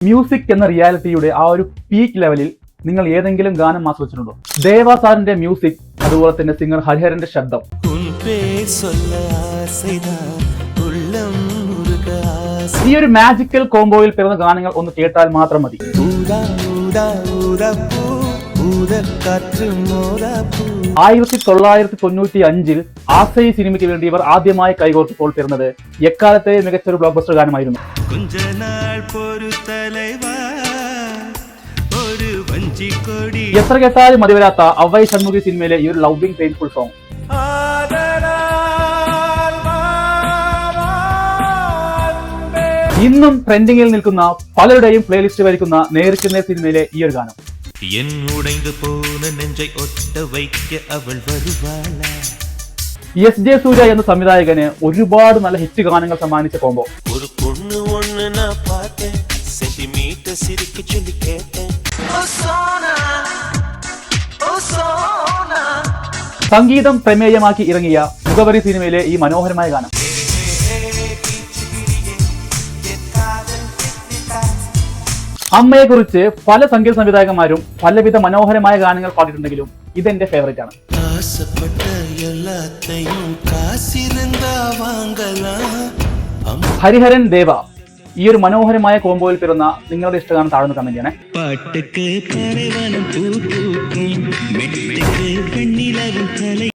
Music എന്ന റിയാലിറ്റിയുടെ ആ ഒരു പീക്ക് ലെവലിൽ നിങ്ങൾ ഏതെങ്കിലും ഗാനം ആസ്വദിച്ചിട്ടുണ്ടോ? ദേവാ സാറിന്റെ മ്യൂസിക്, അതുപോലെ തന്നെ സിംഗർ ഹരിഹരന്റെ ശബ്ദം. ഈ ഒരു മാജിക്കൽ കോംബോയിൽ പിറന്ന ഗാനങ്ങൾ ഒന്ന് കേട്ടാൽ മാത്രം മതി. 1995 ആസൈ സിനിമയ്ക്ക് വേണ്ടി ഇവർ ആദ്യമായി കൈകോർത്തപ്പോൾ പിറന്നത് എക്കാലത്തെ മികച്ചൊരു ബ്ലോക്ക് ബസ്റ്റർ ഗാനമായിരുന്നു. എത്ര കേട്ടാലും മതിവരാത്ത അവൈ ഷൺമുഖി സിനിമയിലെ ഈ ഒരു ലവിംഗ് പെയിൻഫുൾ സോങ്. ഇന്നും ട്രെൻഡിങ്ങിൽ നിൽക്കുന്ന പലരുടെയും പ്ലേലിസ്റ്റ് വരിക്കുന്ന നേർക്കുന്ന സിനിമയിലെ ഈ ഒരു ഗാനം. എസ് ജെ സൂര്യ എന്ന സംവിധായകന് ഒരുപാട് നല്ല ഹിറ്റ് ഗാനങ്ങൾ സമ്മാനിച്ച കോംബോ. സംഗീതം പ്രമേയമാക്കി ഇറങ്ങിയ മുഖവരി സിനിമയിലെ ഈ മനോഹരമായ ഗാനം. അമ്മയെക്കുറിച്ച് പല സംഗീത സംവിധായകന്മാരും പലവിധ മനോഹരമായ ഗാനങ്ങൾ പാടിയിട്ടുണ്ടെങ്കിലും ഇതെന്റെ ഫേവറേറ്റ് ആണ്. ഹരിഹരൻ ദേവ, ഈ ഒരു മനോഹരമായ കോംബോയിൽ പിറന്ന നിങ്ങളുടെ ഇഷ്ടഗാനം താഴ്ന്ന കമന്റ് ചെയ്യണേ.